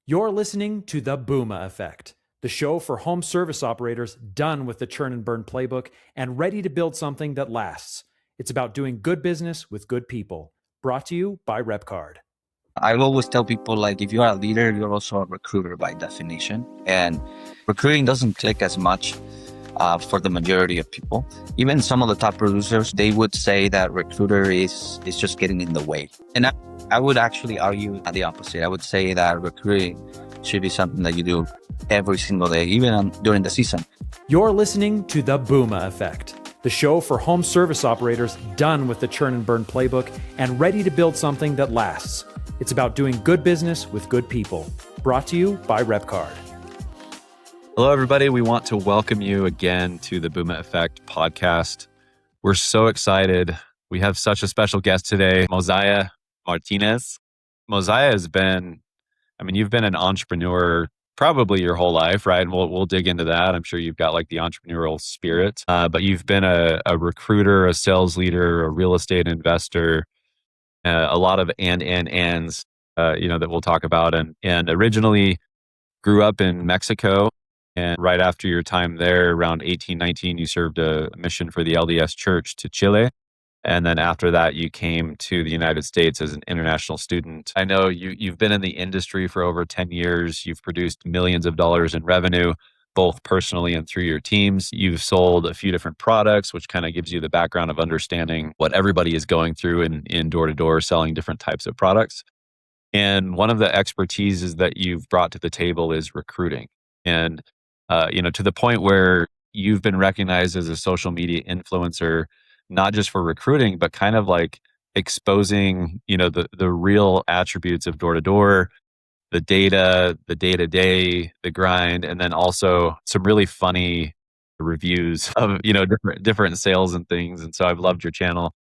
You're listening to The Booma Effect, the show for home service operators done with the churn and burn playbook and ready to build something that lasts. It's about doing good business with good people. Brought to you by RepCard. I always tell people, like, if you are a leader, you're also a recruiter by definition. And recruiting doesn't click as much for the majority of people. Even some of the top producers, they would say that recruiter is just getting in the way. And I would actually argue the opposite. I would say that recruiting should be something that you do every single day, even during the season. You're listening to The Booma Effect, the show for home service operators done with the churn and burn playbook and ready to build something that lasts. It's about doing good business with good people. Brought to you by RepCard. Hello, everybody. We want to welcome you again to the Booma Effect podcast. We're so excited. We have such a special guest today, Mosiah Martinez. Mosiah has been, you've been an entrepreneur probably your whole life, right? And we'll dig into that. I'm sure you've got like the entrepreneurial spirit, but you've been a recruiter, a sales leader, a real estate investor, a lot of ands, that we'll talk about. And originally grew up in Mexico. And right after your time there, around 1819, you served a mission for the LDS Church to Chile. And then after that, you came to the United States as an international student. I know you've been in the industry for over 10 years. You've produced millions of dollars in revenue, both personally and through your teams. You've sold a few different products, which kind of gives you the background of understanding what everybody is going through in door-to-door selling different types of products. And one of the expertises that you've brought to the table is recruiting. And to the point where you've been recognized as a social media influencer, not just for recruiting, but kind of like exposing, the real attributes of door to door, the data, the day to day, the grind, and then also some really funny reviews of, different sales and things. And so I've loved your channel.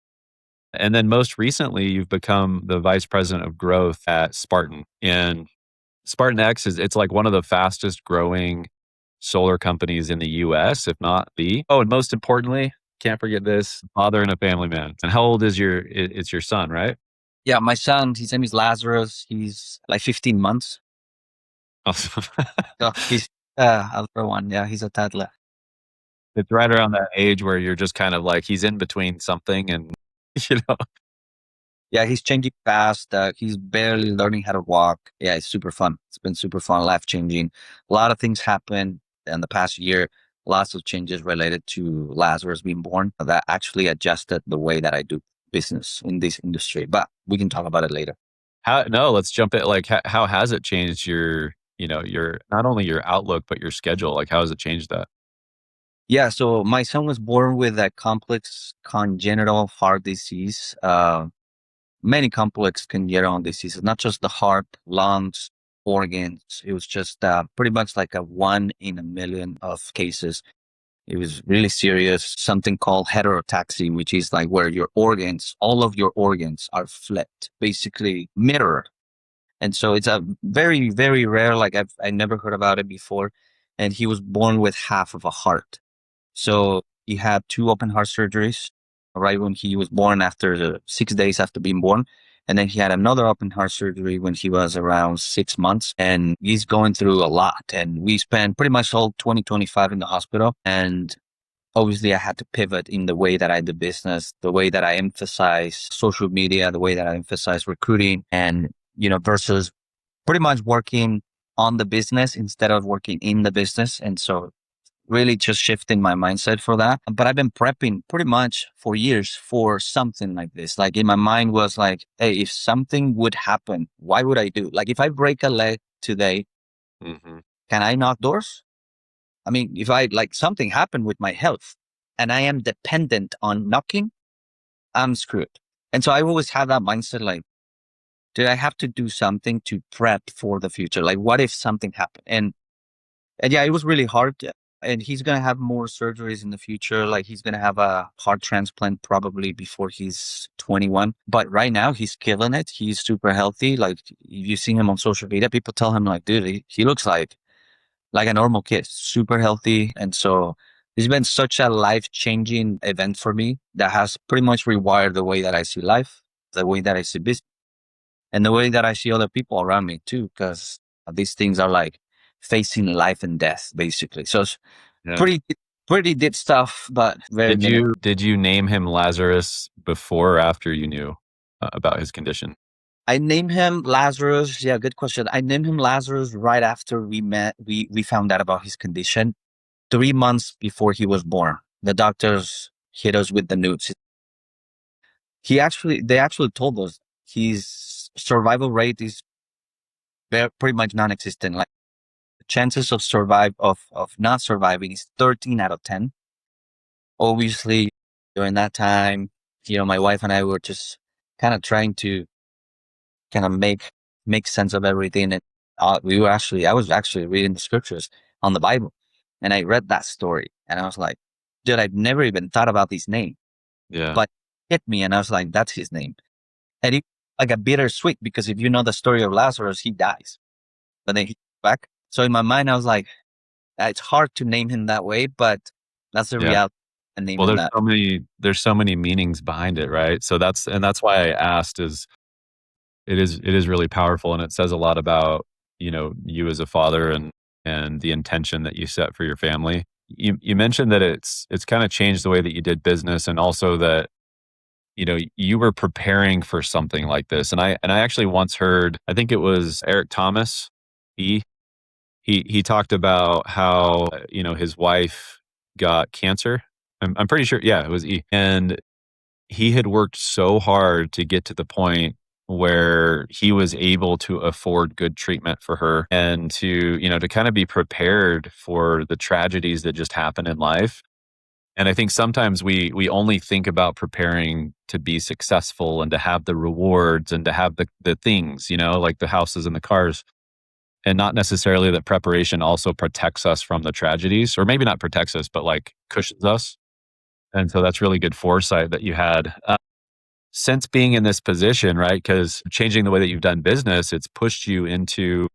And then most recently, you've become the vice president of growth at Spartan. And Spartan X it's like one of the fastest growing solar companies in the US, if not the. Oh, and most importantly, can't forget this, father and a family man. And how old is it's your son, right? Yeah, my son, his name is Lazarus. He's like 15 months. Awesome. So he's Alpha one. Yeah, he's a toddler. It's right around that age where you're just kind of like, he's in between something and, Yeah, he's changing fast. He's barely learning how to walk. Yeah, it's super fun. It's been super fun, life-changing. A lot of things happened in the past year. Lots of changes related to Lazarus being born that actually adjusted the way that I do business in this industry. But we can talk about it later. Let's jump in. Like, how has it changed your not only your outlook, but your schedule? Like, how has it changed that? Yeah, so my son was born with a complex congenital heart disease. Many complex congenital diseases, not just the heart, lungs, organs. It was just pretty much like a 1 in a million of cases. It was really serious, something called heterotaxy, which is like where your organs, all of your organs are flipped, basically mirrored. And so it's a very, very rare, like I never heard about it before. And he was born with half of a heart. So he had 2 open heart surgeries right when he was born, after the 6 days after being born. And then he had another open heart surgery when he was around 6 months. And he's going through a lot. And we spent pretty much all 2025 in the hospital. And obviously I had to pivot in the way that I do business, the way that I emphasize social media, the way that I emphasize recruiting, and, versus pretty much working on the business instead of working in the business. And so really just shifting my mindset for that. But I've been prepping pretty much for years for something like this. Like in my mind was like, hey, if something would happen, why would I do? Like if I break a leg today, Mm-hmm. can I knock doors? If something happened with my health and I am dependent on knocking, I'm screwed. And so I always have that mindset, like, do I have to do something to prep for the future? Like what if something happened? And yeah, it was really hard. And he's going to have more surgeries in the future. Like he's going to have a heart transplant probably before he's 21. But right now he's killing it. He's super healthy. Like if you see him on social media, people tell him like, dude, he looks like a normal kid, super healthy. And so it's been such a life-changing event for me that has pretty much rewired the way that I see life, the way that I see business, and the way that I see other people around me too. Because These things are like facing life and death, basically. So it's Yeah. pretty deep stuff, but very Did you name him Lazarus before or after you knew about his condition? I named him Lazarus. Yeah, good question. I named him Lazarus right after we met. We found out about his condition 3 months before he was born. The doctors hit us with the news. They actually told us his survival rate is pretty much non-existent. Like the chances of not surviving is 13 out of 10. Obviously, during that time, my wife and I were just kind of trying to kind of make sense of everything. And I was actually reading the scriptures on the Bible, and I read that story, and I was like, dude, I've never even thought about his name, Yeah. but it hit me, and I was like, that's his name. And it like a bittersweet, because if you know the story of Lazarus, he dies, but then he comes back. So in my mind, I was like, it's hard to name him that way, but that's the reality. And name Well, him that. there's so many meanings behind it, right? So that's why I asked. It is really powerful, and it says a lot about you as a father and the intention that you set for your family. You mentioned that it's kind of changed the way that you did business, and also that you were preparing for something like this. And I actually once heard, I think it was Eric Thomas, he talked about how his wife got cancer. I'm pretty sure, yeah, it was E. And he had worked so hard to get to the point where he was able to afford good treatment for her, and to kind of be prepared for the tragedies that just happen in life. And I think sometimes we only think about preparing to be successful and to have the rewards and to have the things, like the houses and the cars, and not necessarily that preparation also protects us from the tragedies, or maybe not protects us, but like cushions us. And so that's really good foresight that you had. Since being in this position, right? Because changing the way that you've done business, it's pushed you into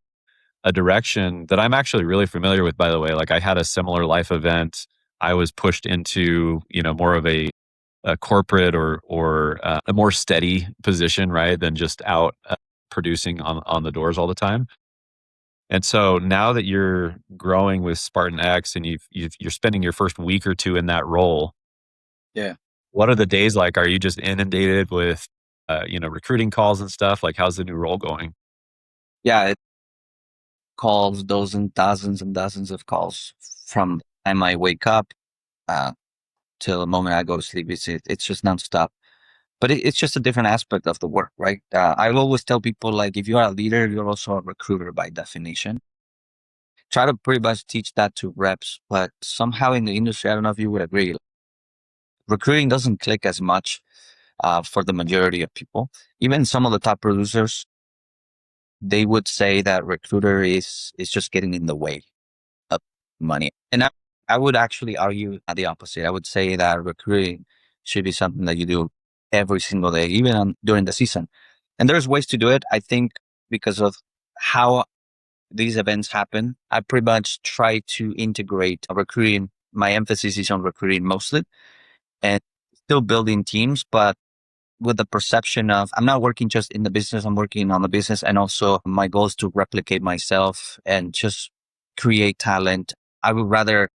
a direction that I'm actually really familiar with, by the way. Like I had a similar life event. I was pushed into, more of a corporate or a more steady position, right? Than just out producing on the doors all the time. And so now that you're growing with Spartan X and you're spending your first week or two in that role, Yeah. what are the days like? Are you just inundated with, recruiting calls and stuff? Like, how's the new role going? Yeah, it calls, dozens and dozens of calls from the time I wake up till the moment I go to sleep. It's just nonstop. But it's just a different aspect of the work, right? I always tell people, like, if you are a leader, you're also a recruiter by definition. Try to pretty much teach that to reps, but somehow in the industry, I don't know if you would agree, recruiting doesn't click as much for the majority of people. Even some of the top producers, they would say that recruiter is just getting in the way of money. And I would actually argue the opposite. I would say that recruiting should be something that you do every single day, even during the season. And there's ways to do it. I think because of how these events happen, I pretty much try to integrate recruiting. My emphasis is on recruiting mostly, and still building teams, but with the perception of I'm not working just in the business, I'm working on the business. And also my goal is to replicate myself and just create talent. I would rather,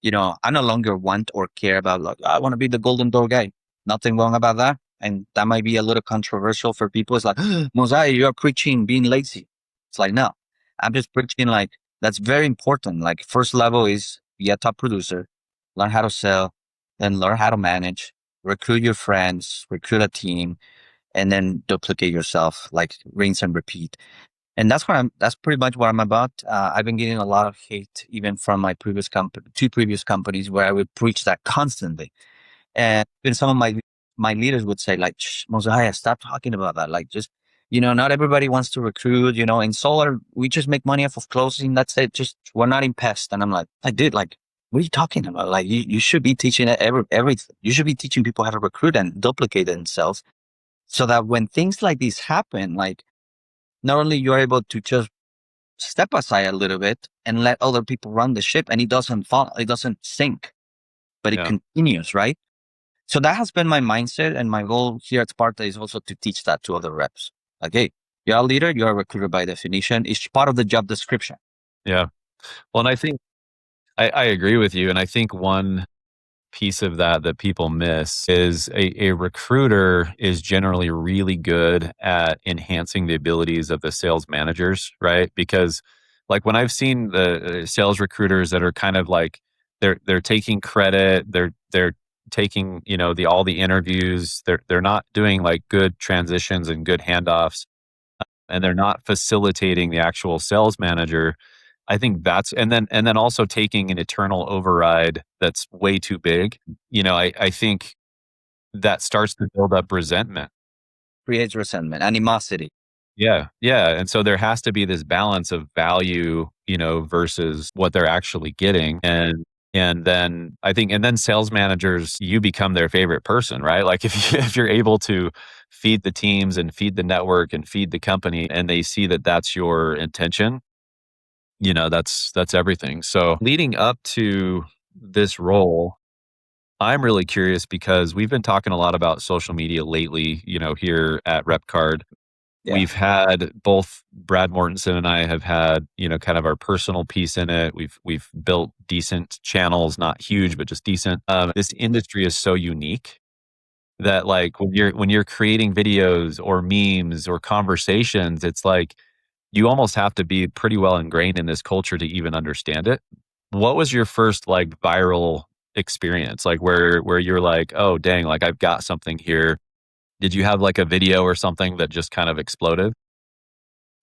I no longer want or care about, like, I want to be the golden door guy. Nothing wrong about that. And that might be a little controversial for people. It's like, Mosiah, you're preaching being lazy. It's like, no, I'm just preaching like that's very important. Like first level is be a top producer, learn how to sell, then learn how to manage, recruit your friends, recruit a team, and then duplicate yourself, like rinse and repeat. And that's pretty much what I'm about. I've been getting a lot of hate even from my two previous companies where I would preach that constantly. And even some of my leaders would say, like, Mosiah, stop talking about that. Like, just, not everybody wants to recruit, in solar, we just make money off of closing. That's it. Just, we're not in pest. And I'm like, what are you talking about? Like, you should be teaching everything. You should be teaching people how to recruit and duplicate themselves so that when things like this happen, like, not only you're able to just step aside a little bit and let other people run the ship and it doesn't fall, it doesn't sink, but it continues, right? So that has been my mindset, and my goal here at Sparta is also to teach that to other reps. Like, hey, You're a leader, you're a recruiter by definition. It's part of the job description. Yeah. Well, and I think I agree with you. And I think one piece of that people miss is a recruiter is generally really good at enhancing the abilities of the sales managers, right? Because like when I've seen the sales recruiters that are kind of like they're taking credit, they're taking, all the interviews, they're not doing like good transitions and good handoffs, and they're not facilitating the actual sales manager. I think that's and then also taking an eternal override that's way too big. I think that starts to build up resentment. Creates resentment, animosity. Yeah. Yeah. And so there has to be this balance of value, versus what they're actually getting. And then I think, and then sales managers, you become their favorite person, right? Like if you're able to feed the teams and feed the network and feed the company, and they see that that's your intention, that's everything. So leading up to this role, I'm really curious because we've been talking a lot about social media lately, here at RepCard. Yeah. We've had both Brad Mortensen and I have had, kind of our personal piece in it. We've built decent channels, not huge, but just decent. This industry is so unique that like when you're creating videos or memes or conversations, it's like you almost have to be pretty well ingrained in this culture to even understand it. What was your first like viral experience? Like where you're like, oh dang, like I've got something here. Did you have like a video or something that just kind of exploded?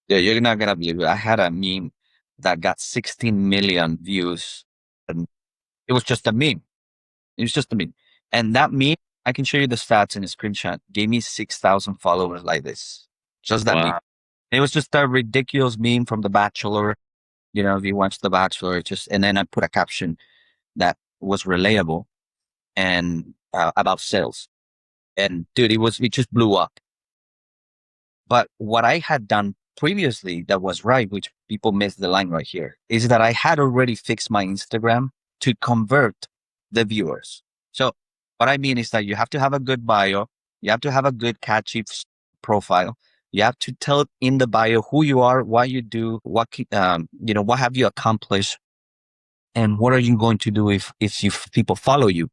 Yeah, you're not gonna believe it. I had a meme that got 16 million views, and it was just a meme. It was just a meme. And that meme, I can show you the stats in a screenshot, gave me 6,000 followers like this. Just that meme. It was just a ridiculous meme from The Bachelor. If you watch The Bachelor, and then I put a caption that was relatable and about sales. And dude, it just blew up. But what I had done previously that was right, which people miss the line right here, is that I had already fixed my Instagram to convert the viewers. So what I mean is that you have to have a good bio. You have to have a good catchy profile. You have to tell in the bio who you are, what you do, what have you accomplished, and what are you going to do if people follow you.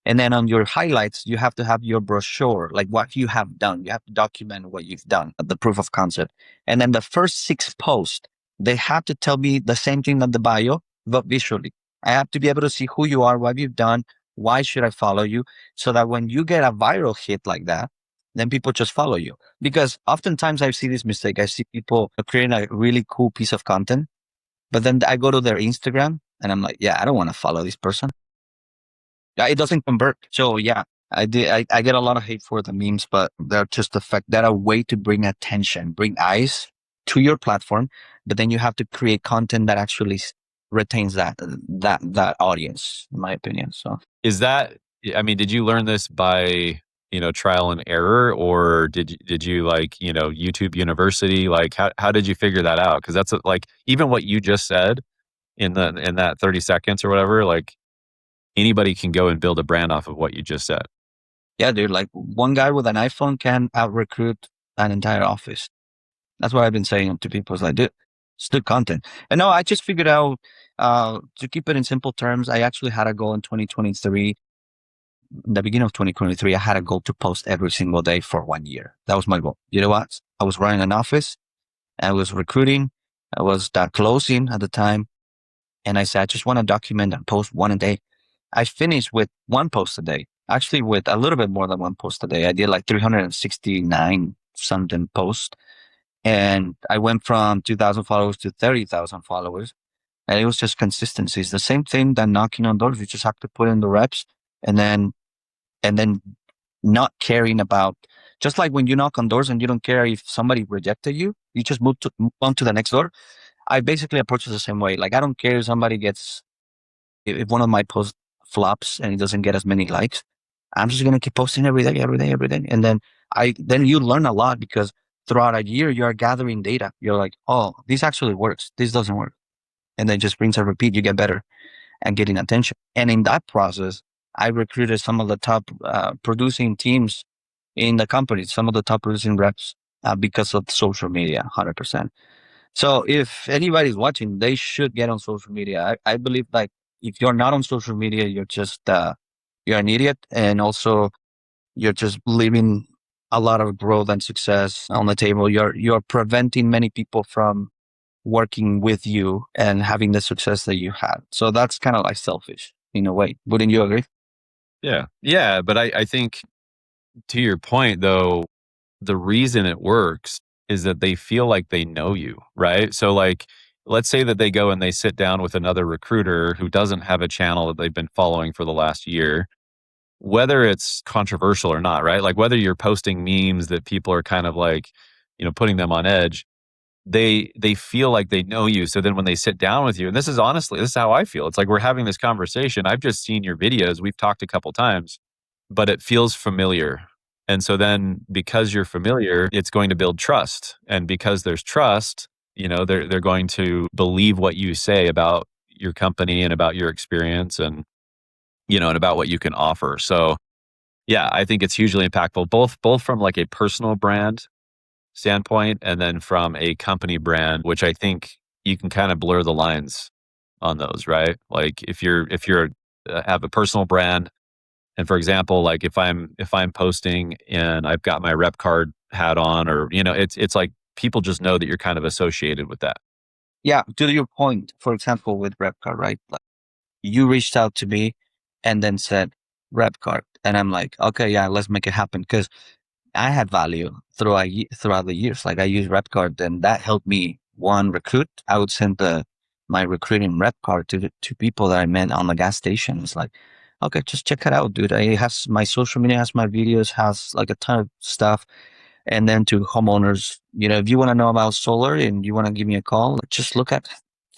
And then on your highlights, you have to have your brochure, like what you have done. You have to document what you've done, the proof of concept. And then the first 6 posts, they have to tell me the same thing that the bio, but visually. I have to be able to see who you are, what you've done, why should I follow you, so that when you get a viral hit like that, then people just follow you. Because oftentimes I see this mistake. I see people creating a really cool piece of content, but then I go to their Instagram and I'm like, yeah, I don't want to follow this person. Yeah, it doesn't convert. So yeah, I get a lot of hate for the memes, but they're just the fact that a way to bring attention, bring eyes to your platform, but then you have to create content that actually retains that audience, in my opinion. So Is that, I mean, did you learn this by, trial and error, or did you like, YouTube University? Like how did you figure that out? Cause that's like, even what you just said in that 30 seconds or whatever, like anybody can go and build a brand off of what you just said. yeah, dude, like one guy with an iPhone can out recruit an entire office. That's what I've been saying to people. It's like, dude, it's good content. And no, I just figured out, to keep it in simple terms, I actually had a goal in 2023. The beginning of 2023, I had a goal to post every single day for 1 year. That was my goal. You know what? I was running an office. I was recruiting. I was closing at the time. And I said, I just want to document and post one a day. I finished with 1 post a day, actually with a little bit more than 1 post a day. I did like 369 something posts. And I went from 2,000 followers to 30,000 followers. And it was just consistency. It's the same thing that knocking on doors. You just have to put in the reps and then not caring about, just like when you knock on doors and you don't care if somebody rejected you, you just move on to the next door. I basically approach it the same way. Like, I don't care if somebody if one of my posts flops and it doesn't get as many likes, I'm just going to keep posting every day. And then you learn a lot, because throughout a year, you are gathering data. You're like, oh, this actually works. This doesn't work. And then just rinse and repeat. You get better and getting attention. And in that process, I recruited some of the top producing teams in the company, some of the top producing reps. because of social media, 100%. So if anybody's watching, they should get on social media. I believe like if you're not on social media, you're just you're an idiot, and also you're just leaving a lot of growth and success on the table. You're preventing many people from working with you and having the success that you had. So that's kind of like selfish in a way. Wouldn't you agree? Yeah. Yeah. But I think to your point, though, the reason it works is that they feel like they know you, right? So, like, let's say that they go and they sit down with another recruiter who doesn't have a channel that they've been following for the last year, whether it's controversial or not, right? Like, whether you're posting memes that people are kind of like, putting them on edge, they feel like they know you. So then when they sit down with you, and this is how I feel. It's like we're having this conversation. I've just seen your videos. We've talked a couple times, but it feels familiar. And so then because you're familiar, it's going to build trust. And because there's trust, they're going to believe what you say about your company and about your experience and about what you can offer. So yeah, I think it's hugely impactful, both from like a personal brand standpoint and then from a company brand, which I think you can kind of blur the lines on those, right? Like if you're have a personal brand, and for example, like if I'm posting and I've got my RepCard hat on, or it's like people just know that you're kind of associated with that. Yeah. To your point, for example, with RepCard, right? Like you reached out to me and then said RepCard, and I'm like, okay, yeah, let's make it happen because I had value throughout the years. Like I used RepCard, and that helped me recruit. I would send my recruiting RepCard to people that I met on the gas station. It's like, okay, just check it out, dude. It has my social media, has my videos, has like a ton of stuff. And then to homeowners, if you want to know about solar and you want to give me a call, just look at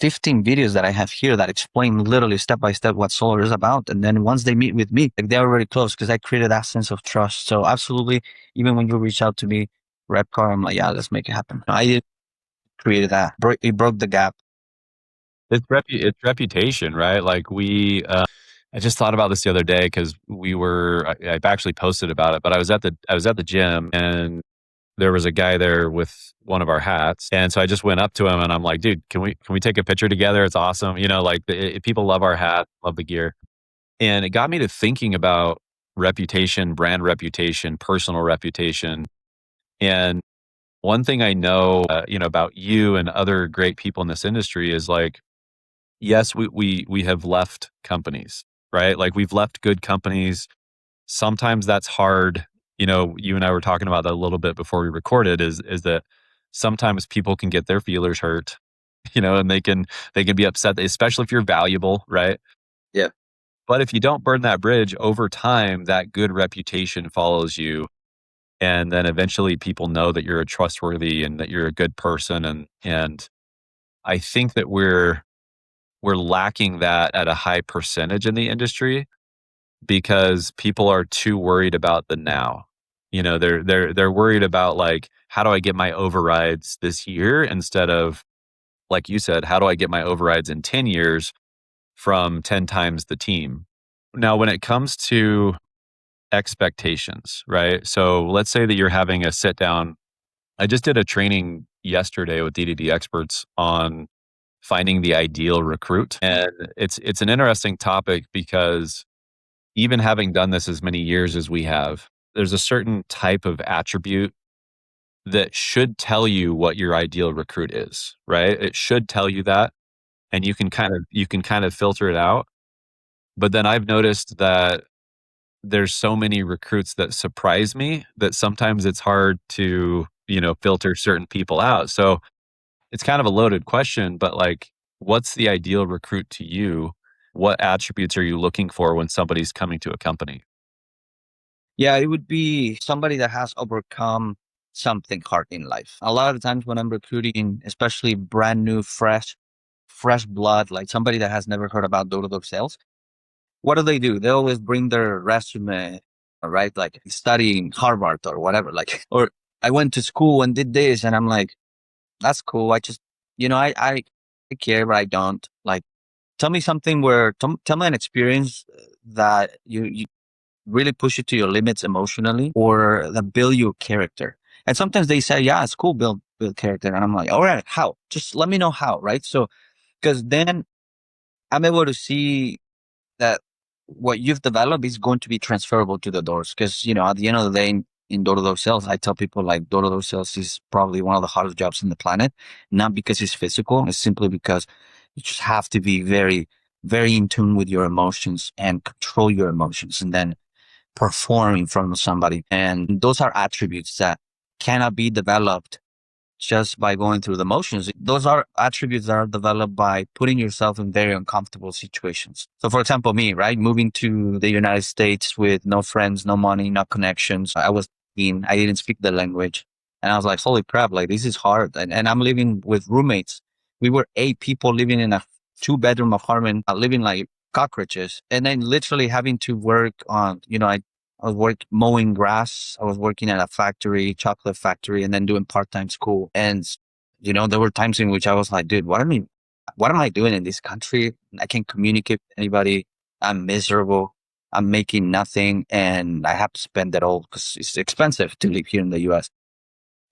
15 videos that I have here that explain literally step by step what solar is about. And then once they meet with me, like they're already close because I created that sense of trust. So absolutely, even when you reach out to me, RepCar, I'm like, yeah, let's make it happen. I created that. It broke the gap. It's reputation, right? Like I just thought about this the other day because I've actually posted about it, but I was at the gym and there was a guy there with one of our hats. And so I just went up to him and I'm like, dude, can we take a picture together? It's awesome. Like people love our hat, love the gear. And it got me to thinking about reputation, brand reputation, personal reputation. And one thing I know, about you and other great people in this industry is like, yes, we have left companies, right? Like we've left good companies. Sometimes that's hard. You and I were talking about that a little bit before we recorded is that sometimes people can get their feelers hurt, and they can be upset, especially if you're valuable, right? Yeah. But if you don't burn that bridge over time, that good reputation follows you. And then eventually people know that you're a trustworthy and that you're a good person. And I think that we're lacking that at a high percentage in the industry because people are too worried about the now. They're worried about like, how do I get my overrides this year instead of, like you said, how do I get my overrides in 10 years from 10 times the team? Now, when it comes to expectations, right? So let's say that you're having a sit down. I just did a training yesterday with DDD experts on finding the ideal recruit. And it's an interesting topic because even having done this as many years as we have, there's a certain type of attribute that should tell you what your ideal recruit is, right? It should tell you that, and you can kind of filter it out. But then I've noticed that there's so many recruits that surprise me that sometimes it's hard to, filter certain people out. So it's kind of a loaded question, but like, what's the ideal recruit to you? What attributes are you looking for when somebody's coming to a company? Yeah, it would be somebody that has overcome something hard in life. A lot of the times when I'm recruiting, especially brand new, fresh blood, like somebody that has never heard about door-to-door sales, what do? They always bring their resume, right? Like studying Harvard or whatever, like, or I went to school and did this. And I'm like, that's cool. I just, I care, but I don't. Like, tell me something tell me an experience that you really push you to your limits emotionally or that build your character. And sometimes they say, yeah, it's cool, build character. And I'm like, all right, how? Just let me know how, right? So, because then I'm able to see that what you've developed is going to be transferable to the doors. Because, at the end of the day, in door-to-door sales, I tell people like door-to-door sales is probably one of the hardest jobs in the planet. Not because it's physical, it's simply because you just have to be very, very in tune with your emotions and control your emotions and then perform in front of somebody. And those are attributes that cannot be developed just by going through the motions. Those are attributes that are developed by putting yourself in very uncomfortable situations. So for example, me, right? Moving to the United States with no friends, no money, no connections. I didn't speak the language. And I was like, holy crap, like this is hard. And I'm living with roommates. We were 8 people living in a 2-bedroom apartment, living like cockroaches. And then literally having to work on, I was mowing grass. I was working at a factory, chocolate factory, and then doing part-time school. And, there were times in which I was like, dude, what am I doing in this country? I can't communicate with anybody. I'm miserable. I'm making nothing. And I have to spend it all because it's expensive to live here in the US.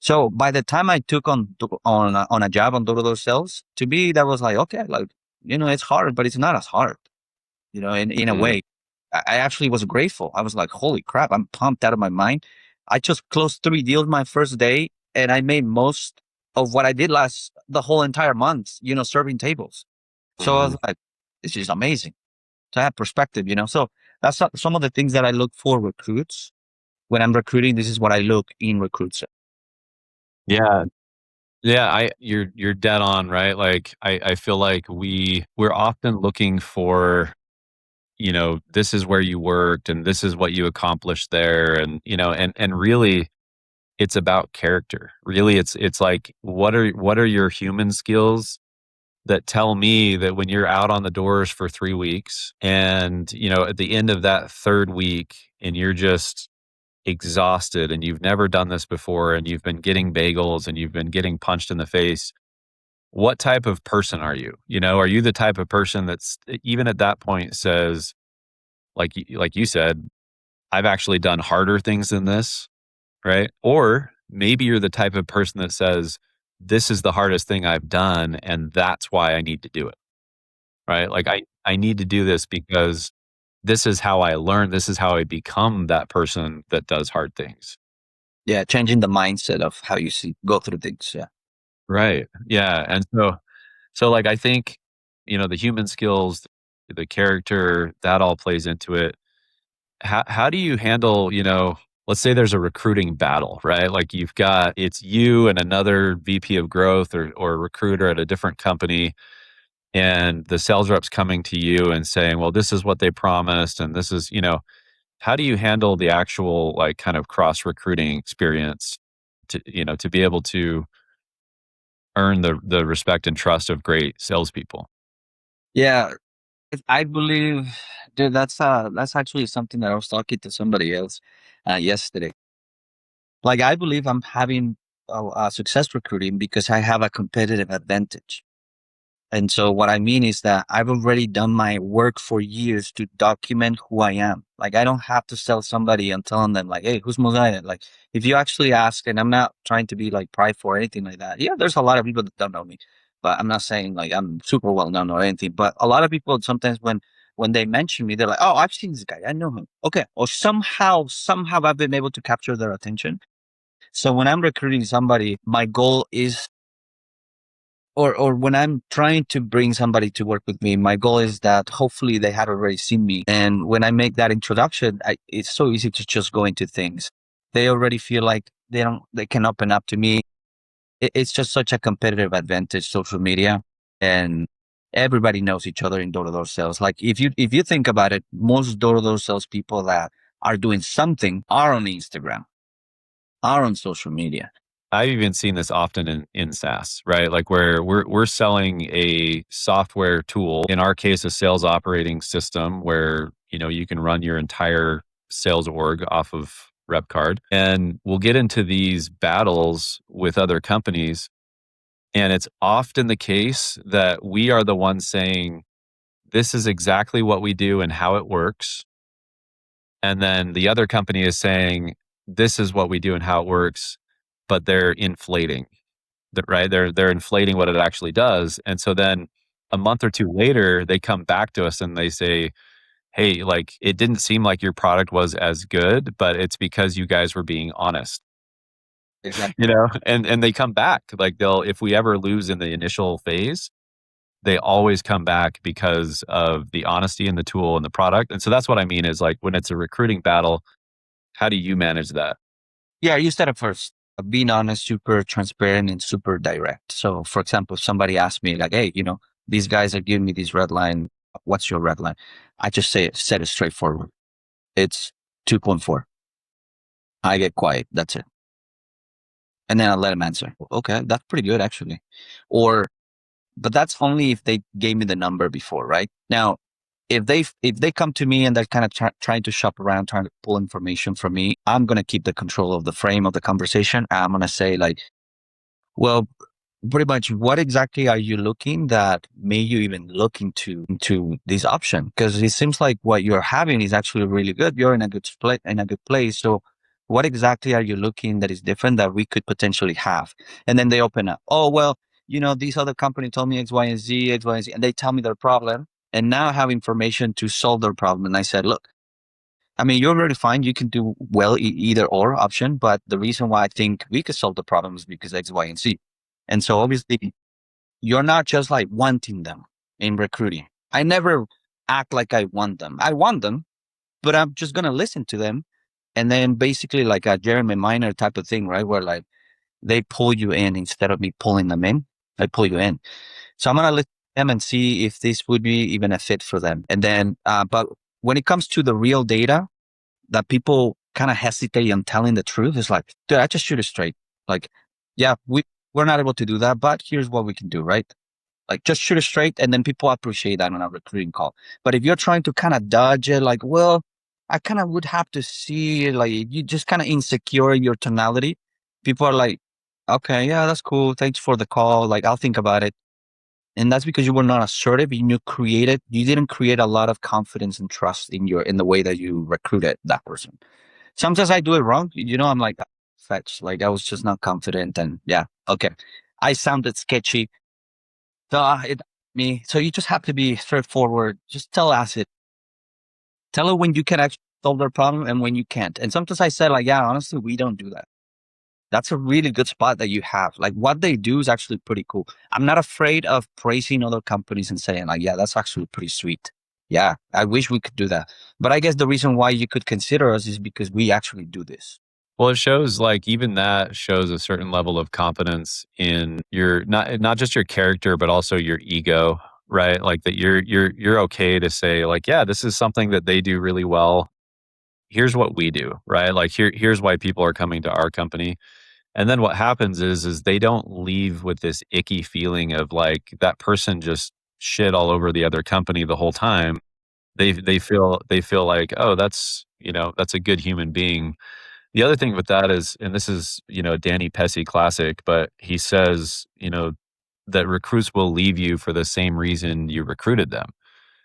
So by the time I took on a job on door-to-door sales, to me, that was like, okay, like, it's hard, but it's not as hard, in a way. I actually was grateful. I was like, holy crap, I'm pumped out of my mind. I just closed 3 deals my first day and I made most of what I did the whole entire month, serving tables. So I was like, this is amazing to have perspective, So that's some of the things that I look for recruits. When I'm recruiting, this is what I look in recruits. Yeah. Yeah, you're dead on, right? Like I feel like we're often looking for, this is where you worked and this is what you accomplished there. And, and really it's about character. Really it's like what are your human skills that tell me that when you're out on the doors for 3 weeks and, at the end of that 3rd week and you're just exhausted and you've never done this before and you've been getting bagels and you've been getting punched in the face, what type of person are you? Are you the type of person that's even at that point says, like you said, I've actually done harder things than this, right? Or maybe you're the type of person that says, this is the hardest thing I've done and that's why I need to do it, right? Like I need to do this because this is how I learn. This is how I become that person that does hard things. Yeah, changing the mindset of how you go through things. Yeah. Right. Yeah. And so like I think, the human skills, the character, that all plays into it. How do you handle, let's say there's a recruiting battle, right? Like it's you and another VP of growth or a recruiter at a different company, and the sales rep's coming to you and saying, well, this is what they promised. And this is, how do you handle the actual like kind of cross recruiting experience to be able to earn the respect and trust of great salespeople? Yeah. I believe, dude, that's actually something that I was talking to somebody else yesterday. Like, I believe I'm having a success recruiting because I have a competitive advantage. And so what I mean is that I've already done my work for years to document who I am. Like, I don't have to sell somebody and telling them like, hey, who's Mosiah? Like, if you actually ask, and I'm not trying to be like prideful or anything like that. Yeah, there's a lot of people that don't know me, but I'm not saying like I'm super well known or anything. But a lot of people sometimes when they mention me, they're like, oh, I've seen this guy. I know him. Okay. Or somehow I've been able to capture their attention. So when I'm recruiting somebody, my goal is or when I'm trying to bring somebody to work with me, my goal is that hopefully they had already seen me. And when I make that introduction, it's so easy to just go into things. They already feel like they can open up to me. It's just such a competitive advantage, social media, and everybody knows each other in door-to-door sales. Like if you think about it, most door-to-door sales people that are doing something are on Instagram, are on social media. I've even seen this often in SaaS, right? Like where we're selling a software tool, in our case, a sales operating system where, you can run your entire sales org off of RepCard. And we'll get into these battles with other companies. And it's often the case that we are the ones saying, this is exactly what we do and how it works. And then the other company is saying, this is what we do and how it works, but they're inflating, right? They're inflating what it actually does. And so then a month or two later, they come back to us and they say, hey, like it didn't seem like your product was as good, but it's because you guys were being honest. Exactly. And they come back. Like if we ever lose in the initial phase, they always come back because of the honesty in the tool and the product. And so that's what I mean is like when it's a recruiting battle, how do you manage that? Yeah, you said it first. Being honest, super transparent, and super direct. So, for example, if somebody asked me, like, hey, these guys are giving me this red line. What's your red line? I just set it straightforward. It's 2.4. I get quiet. That's it. And then I let them answer. Okay, that's pretty good, actually. But that's only if they gave me the number before, right? Now, if they come to me and they're kind of trying to shop around, trying to pull information from me, I'm going to keep the control of the frame of the conversation. I'm going to say like, well, pretty much what exactly are you looking that made you even look into this option? Because it seems like what you're having is actually really good. You're in a good place. So what exactly are you looking that is different that we could potentially have? And then they open up. Oh, well, this other company told me X, Y, and Z, X, Y, and Z, and they tell me their problem. And now I have information to solve their problem. And I said, look, I mean, you're very fine. You can do well either or option. But the reason why I think we could solve the problem is because X, Y, and Z. And so obviously you're not just like wanting them in recruiting. I never act like I want them. I want them, but I'm just going to listen to them. And then basically like a Jeremy Minor type of thing, right? Where like they pull you in instead of me pulling them in. I pull you in. So I'm going to listen to them and see if this would be even a fit for them. And then, but when it comes to the real data that people kind of hesitate on telling the truth, it's like, dude, I just shoot it straight. Like, yeah, we're not able to do that, but here's what we can do, right? Like just shoot it straight. And then people appreciate that on a recruiting call. But if you're trying to kind of dodge it, like, well, I kind of would have to see, like, you just kind of insecure in your tonality. People are like, okay, yeah, that's cool. Thanks for the call. Like, I'll think about it. And that's because you were not assertive. You didn't create a lot of confidence and trust in the way that you recruited that person. Sometimes I do it wrong. I'm like, fetch. Like I was just not confident. And yeah, okay. I sounded sketchy. So you just have to be straightforward. Just tell it. Tell her when you can actually solve their problem and when you can't. And sometimes I said like, yeah, honestly, we don't do that. That's a really good spot that you have. Like what they do is actually pretty cool. I'm not afraid of praising other companies and saying like, yeah, that's actually pretty sweet. Yeah, I wish we could do that. But I guess the reason why you could consider us is because we actually do this. Well, it shows like even that shows a certain level of confidence in your not just your character, but also your ego, right? Like that you're okay to say like, yeah, this is something that they do really well. Here's what we do, right? Like here's why people are coming to our company. And then what happens is they don't leave with this icky feeling of like that person just shit all over the other company the whole time. They feel like, oh, that's a good human being. The other thing with that is, and this is, a Danny Pesci classic, but he says, that recruits will leave you for the same reason you recruited them.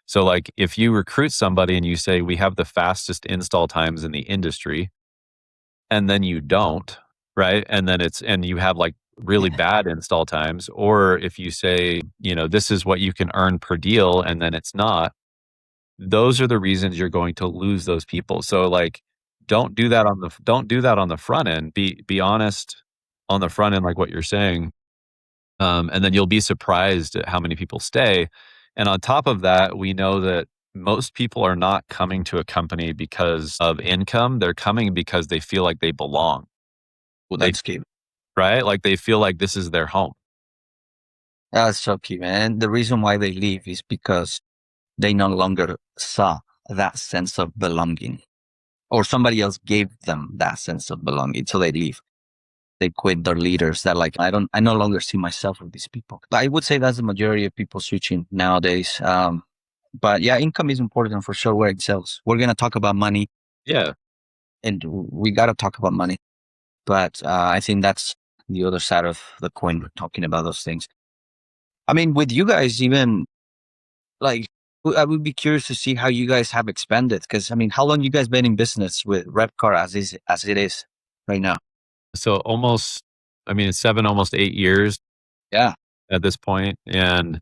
So like if you recruit somebody and you say, we have the fastest install times in the industry, and then you don't, right? And you have like really bad install times, or if you say, this is what you can earn per deal, and then it's not, those are the reasons you're going to lose those people. So like, don't do that on the front end. Be honest on the front end, like what you're saying. And then you'll be surprised at how many people stay. And on top of that, we know that most people are not coming to a company because of income. They're coming because they feel like they belong. Well, that's key. Right? Like they feel like this is their home. That's so key, man. And the reason why they leave is because they no longer saw that sense of belonging, or somebody else gave them that sense of belonging. So they leave. They quit their leaders. That like, I no longer see myself with these people. I would say that's the majority of people switching nowadays. But yeah, income is important for sure where it sells. We're going to talk about money. Yeah. And we got to talk about money. But I think that's the other side of the coin. We're talking about those things. I mean, with you guys, even like, I would be curious to see how you guys have expanded. Because I mean, how long you guys been in business with RepCard as it is right now? So almost I mean, it's 7, almost 8 years Yeah. at this point, and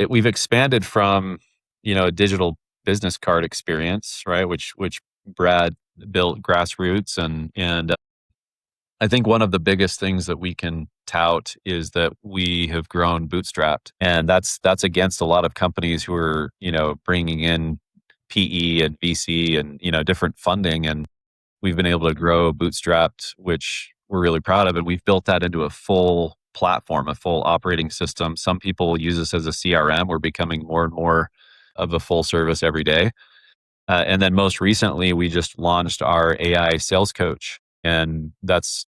we've expanded from, a digital business card experience, right? Which Brad built grassroots, and I think one of the biggest things that we can tout is that we have grown bootstrapped, and that's against a lot of companies who are, bringing in PE and VC and, different funding, and we've been able to grow bootstrapped, which we're really proud of, and we've built that into a full platform, a full operating system. Some people use this as a CRM. We're becoming more and more of a full service every day. And then most recently, we just launched our AI sales coach, and it's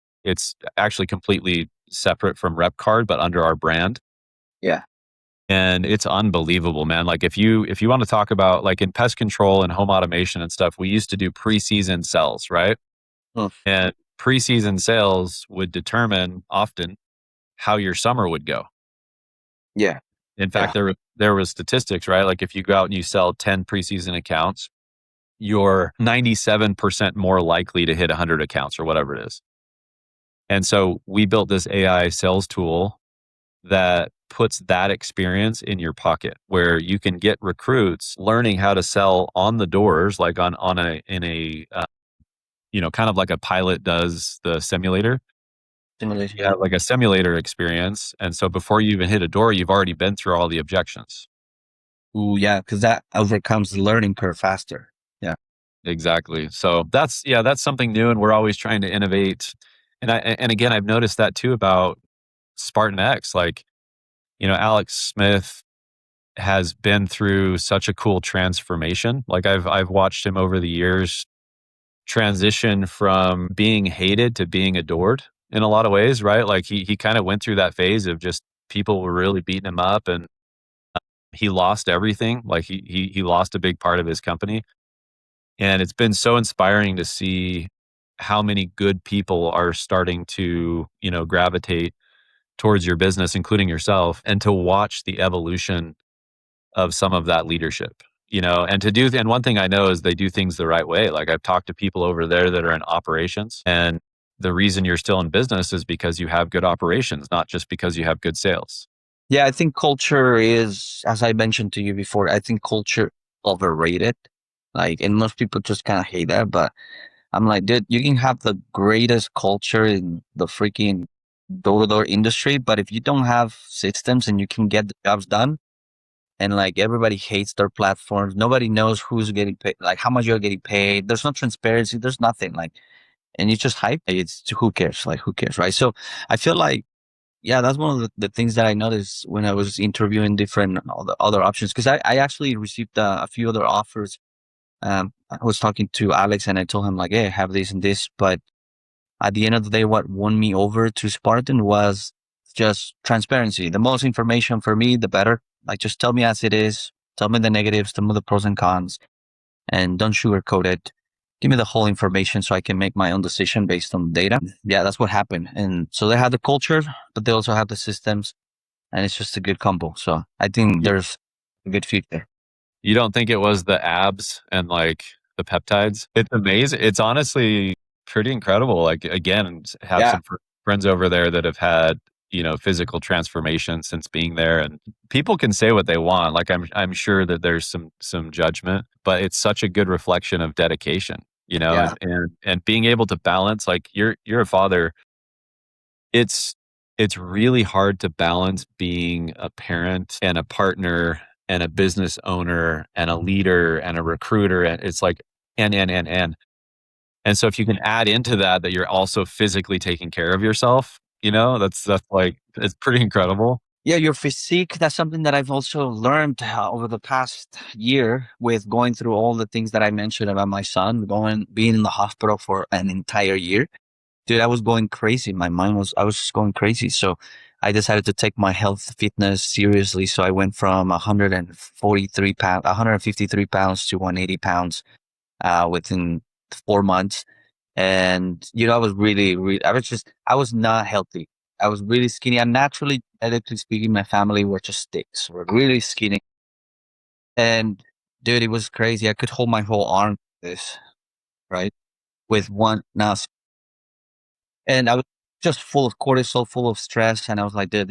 actually completely separate from RepCard, but under our brand. Yeah. And it's unbelievable, man. Like if you want to talk about, like, in pest control and home automation and stuff, we used to do preseason sales, right? Hmm. And preseason sales would determine often how your summer would go. Yeah. In fact, there was statistics, right? Like if you go out and you sell 10 preseason accounts, you're 97% more likely to hit 100 accounts or whatever it is. And so we built this AI sales tool that puts that experience in your pocket, where you can get recruits learning how to sell on the doors, like kind of like a pilot does the simulator. Simulation. Yeah, like a simulator experience. And so before you even hit a door, you've already been through all the objections. Ooh, yeah, because that overcomes the learning curve faster. Yeah. Exactly. So that's something new, and we're always trying to innovate. And again, I've noticed that too about Spartan X. Like, Alex Smith has been through such a cool transformation. Like I've watched him over the years transition from being hated to being adored in a lot of ways, right? Like he kind of went through that phase of just people were really beating him up, and he lost everything. Like he lost a big part of his company. And it's been so inspiring to see how many good people are starting to, gravitate towards your business, including yourself, and to watch the evolution of some of that leadership, and one thing I know is they do things the right way. Like I've talked to people over there that are in operations, and the reason you're still in business is because you have good operations, not just because you have good sales. Yeah, I think culture is, as I mentioned to you before, I think culture overrated. Like, and most people just kind of hate that. But I'm like, dude, you can have the greatest culture in the freaking door-to-door industry, but if you don't have systems and you can get the jobs done, and like everybody hates their platforms, nobody knows who's getting paid, like how much you're getting paid. There's no transparency. There's nothing like, and you just hype. It's who cares? Like who cares, right? So I feel like, yeah, that's one of the things that I noticed when I was interviewing different other options. Because I actually received a few other offers. I was talking to Alex and I told him like, hey, I have this and this. But at the end of the day, what won me over to Spartan was just transparency. The most information for me, the better. Like just tell me as it is. Tell me the negatives, tell me the pros and cons, and don't sugarcoat it. Give me the whole information so I can make my own decision based on data. Yeah, that's what happened. And so they have the culture, but they also have the systems, and it's just a good combo. So I think there's a good future. You don't think it was the abs and like the peptides? It's amazing. It's honestly pretty incredible. Like again, have Yeah. some friends over there that have had, physical transformation since being there, and people can say what they want. Like I'm sure that there's some judgment, but it's such a good reflection of dedication, Yeah. and being able to balance. Like you're a father. It's really hard to balance being a parent and a partner and a business owner and a leader and a recruiter. And it's like, and. And so if you can add into that you're also physically taking care of yourself, that's like, it's pretty incredible. Yeah, your physique, that's something that I've also learned over the past year with going through all the things that I mentioned about my son, being in the hospital for an entire year. Dude, I was going crazy. I was just going crazy. So I decided to take my health fitness seriously. So I went from 153 pounds to 180 pounds, within 4 months. And, I was really, I was not healthy. I was really skinny. And naturally, genetically speaking, my family were just sticks. We're really skinny. And dude, it was crazy. I could hold my whole arm like this, right? With one now. And I was just full of cortisol, full of stress. And I was like, dude,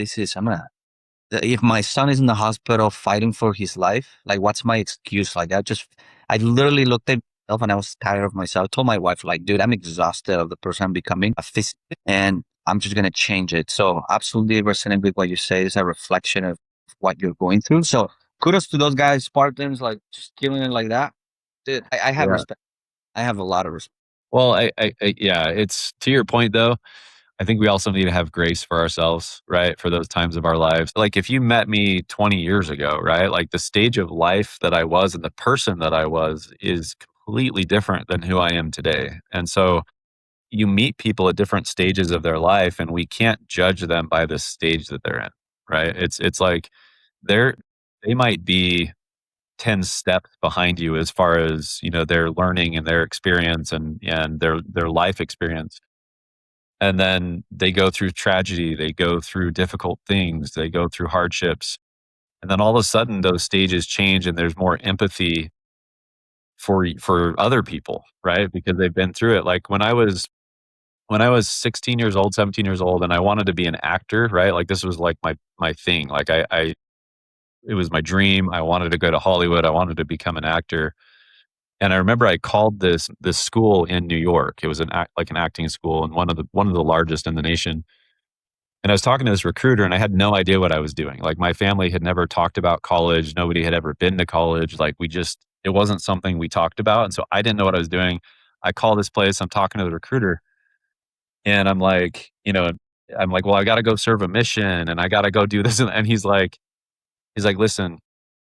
if my son is in the hospital fighting for his life, like what's my excuse? Like I literally looked at myself and I was tired of myself. I told my wife, like, dude, I'm exhausted of the person I'm becoming, and I'm just going to change it. So absolutely resonating with what you say is a reflection of what you're going through. So kudos to those guys, Spartans, like just killing it like that. Dude, I have Yeah. respect. I have a lot of respect. Well, yeah, it's to your point though. I think we also need to have grace for ourselves, right? For those times of our lives. Like if you met me 20 years ago, right? Like the stage of life that I was and the person that I was is completely different than who I am today. And so you meet people at different stages of their life and we can't judge them by the stage that they're in, right? It's like they're they might be 10 steps behind you as far as, their learning and their experience and their life experience. And then they go through tragedy, they go through difficult things, they go through hardships. And then all of a sudden those stages change and there's more empathy for other people, right? Because they've been through it. Like when I was 16 years old, 17 years old, and I wanted to be an actor, right? Like this was like my thing. Like I it was my dream. I wanted to go to Hollywood. I wanted to become an actor. And I remember I called this school in New York. It was like an acting school and one of the largest in the nation. And I was talking to this recruiter and I had no idea what I was doing. Like my family had never talked about college. Nobody had ever been to college. Like it wasn't something we talked about. And so I didn't know what I was doing. I call this place. I'm talking to the recruiter and I'm like, well, I got to go serve a mission and I got to go do this. And he's like, listen,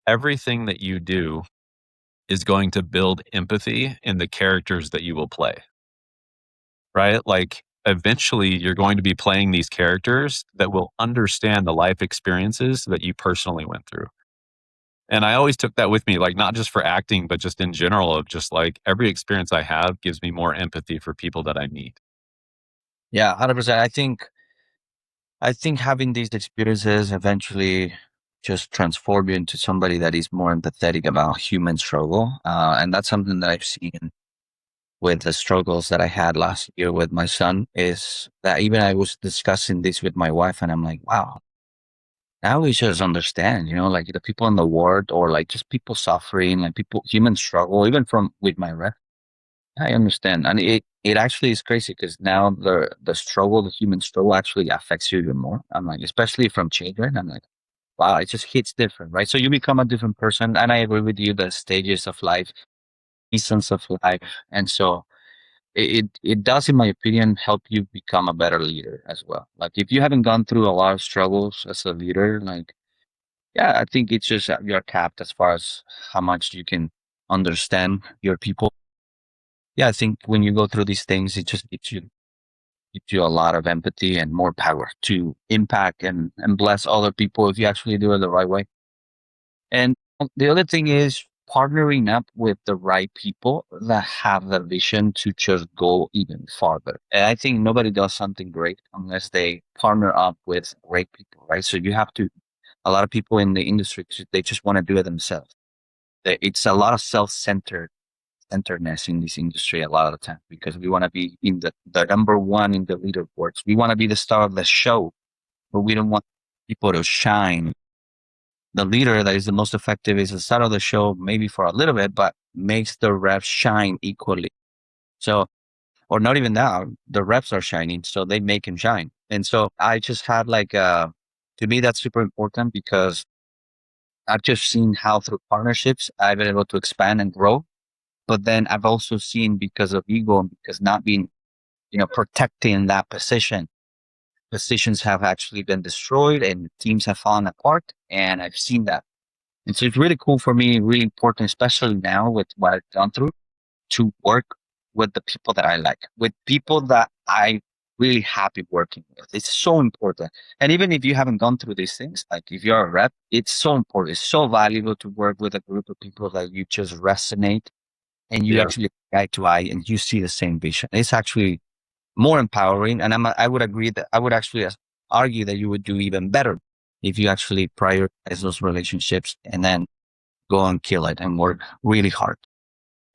everything that you do is going to build empathy in the characters that you will play, right? Like eventually you're going to be playing these characters that will understand the life experiences that you personally went through. And I always took that with me, like not just for acting, but just in general of just like every experience I have gives me more empathy for people that I meet. Yeah, 100%. I think having these experiences eventually just transform you into somebody that is more empathetic about human struggle. And that's something that I've seen with the struggles that I had last year with my son is that even I was discussing this with my wife and I'm like, wow, now we just understand, like the people in the world or like just people suffering, like human struggle, even with my rep. I understand. And it actually is crazy because now the human struggle actually affects you even more. I'm like, especially from children. I'm like, wow, it just hits different, right? So you become a different person. And I agree with you, the stages of life, seasons of life. And so it does, in my opinion, help you become a better leader as well. Like if you haven't gone through a lot of struggles as a leader, like, yeah, I think it's just you're capped as far as how much you can understand your people. Yeah, I think when you go through these things, it just gives you a lot of empathy and more power to impact and bless other people if you actually do it the right way. And the other thing is partnering up with the right people that have the vision to just go even farther. And I think nobody does something great unless they partner up with great people, right? So you have to, a lot of people in the industry, they just want to do it themselves. It's a lot of centeredness in this industry a lot of the time because we want to be in the number one in the leaderboards. We want to be the star of the show, but we don't want people to shine. The leader that is the most effective is the star of the show, maybe for a little bit, but makes the reps shine equally. So, or not even that, the reps are shining, so they make him shine. And so I just had to me, that's super important because I've just seen how through partnerships, I've been able to expand and grow. But then I've also seen because of ego and because not being, protecting that positions have actually been destroyed and teams have fallen apart. And I've seen that. And so it's really cool for me, really important, especially now with what I've gone through, to work with the people that I like, with people that I really happy working with. It's so important. And even if you haven't gone through these things, like if you're a rep, it's so important. It's so valuable to work with a group of people that you just resonate and you Yeah. actually eye to eye and you see the same vision. It's actually more empowering. And I would agree that I would actually argue that you would do even better if you actually prioritize those relationships and then go and kill it and work really hard.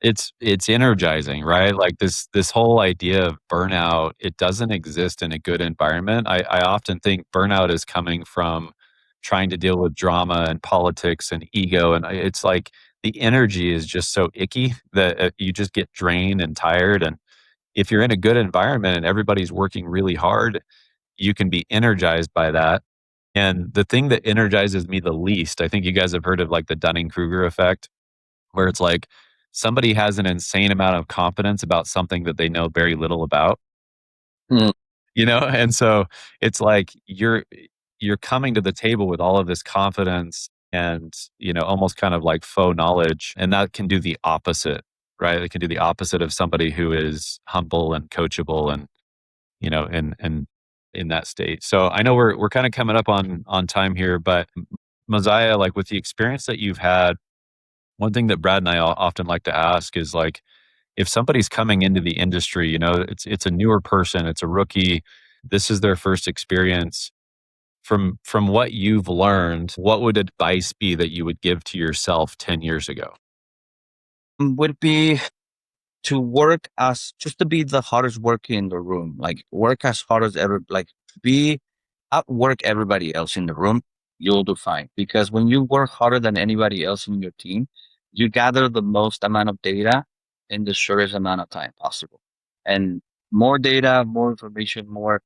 it's energizing, right? Like this whole idea of burnout, it doesn't exist in a good environment. I often think burnout is coming from trying to deal with drama and politics and ego, and it's like the energy is just so icky that you just get drained and tired. And if you're in a good environment and everybody's working really hard, you can be energized by that. And the thing that energizes me the least, I think you guys have heard of like the Dunning-Kruger effect, where it's like somebody has an insane amount of confidence about something that they know very little about, Mm. and so it's like you're coming to the table with all of this confidence and almost kind of like faux knowledge, and that can do the opposite, right? It can do the opposite of somebody who is humble and coachable and and in that state. So I know we're kind of coming up on time here, but Mosiah, like with the experience that you've had, one thing that Brad and I often like to ask is like, if somebody's coming into the industry, it's a newer person, it's a rookie, this is their first experience. From what you've learned, what would advice be that you would give to yourself 10 years ago? Would be just to be the hardest worker in the room, like work as hard as ever, like be outwork everybody else in the room. You'll do fine, because when you work harder than anybody else in your team, you gather the most amount of data in the shortest amount of time possible. And more data, more information, more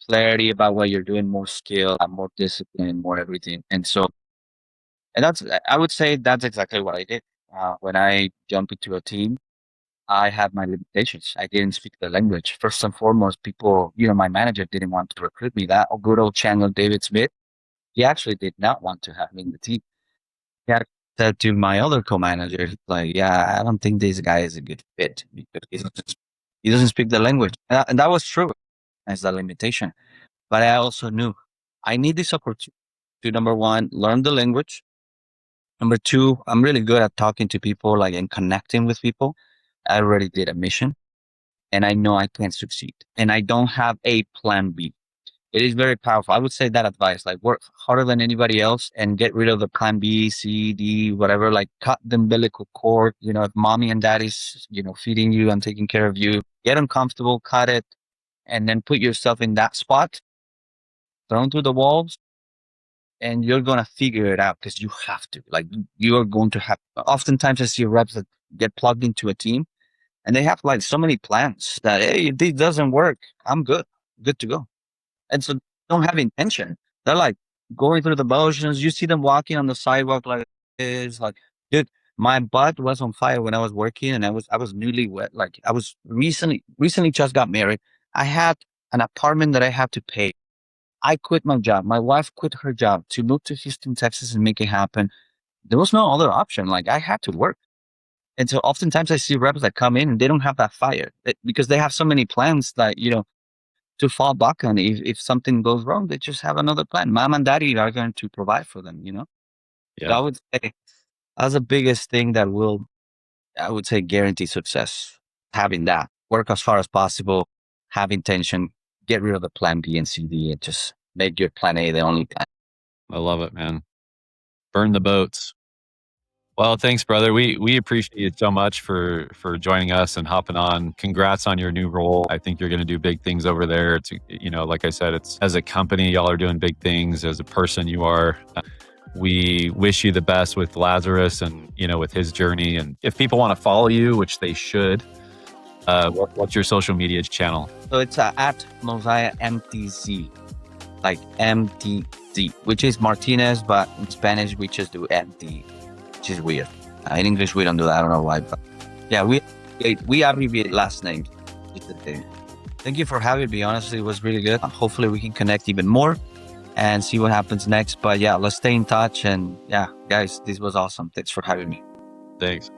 clarity about what you're doing, more skill, more discipline, more everything. And I would say that's exactly what I did. When I jumped into a team, I had my limitations. I didn't speak the language. First and foremost, people, my manager didn't want to recruit me. That good old Chandler David Smith, he actually did not want to have me in the team. He had said to my other co-manager, like, yeah, I don't think this guy is a good fit because he doesn't speak the language. And that was true as the limitation. But I also knew I need this opportunity to, number one, learn the language. Number two, I'm really good at talking to people, like, and connecting with people. I already did a mission and I know I can succeed and I don't have a plan B. It is very powerful. I would say that advice, like work harder than anybody else and get rid of the plan B, C, D, whatever, like cut the umbilical cord. If mommy and daddy's, feeding you and taking care of you, get uncomfortable, cut it, and then put yourself in that spot, thrown through the walls, and you're going to figure it out because you have to. Like you are going to have, oftentimes I see reps that get plugged into a team and they have like so many plans that, hey, if this doesn't work, I'm good to go. And so don't have intention. They're like going through the motions. You see them walking on the sidewalk like this, like, dude, my butt was on fire when I was working and I was newly wet. Like I was recently just got married. I had an apartment that I had to pay. I quit my job. My wife quit her job to move to Houston, Texas and make it happen. There was no other option. Like I had to work. And so oftentimes I see reps that come in and they don't have that fire because they have so many plans that, to fall back on. If something goes wrong, they just have another plan. Mom and daddy are going to provide for them. So Yeah, I would say that's the biggest thing that will, I would say, guarantee success. Having that, work as hard as possible, have intention, get rid of the plan B and C, D, and just make your plan A the only plan. I love it, man. Burn the boats. Well, thanks, brother. We appreciate you so much for joining us and hopping on. Congrats on your new role. I think you're going to do big things over there. It's like I said, it's as a company, y'all are doing big things. As a person, you are. We wish you the best with Lazarus and with his journey. And if people want to follow you, which they should, what's your social media channel? So it's at Mosiah MTZ, like MTZ, which is Martinez, but in Spanish we just do MT. Which is weird. In English, we don't do that. I don't know why, but yeah, we abbreviate last names. It's the thing. Thank you for having me. Honestly, it was really good. Hopefully, we can connect even more and see what happens next. But yeah, let's stay in touch. And yeah, guys, this was awesome. Thanks for having me. Thanks.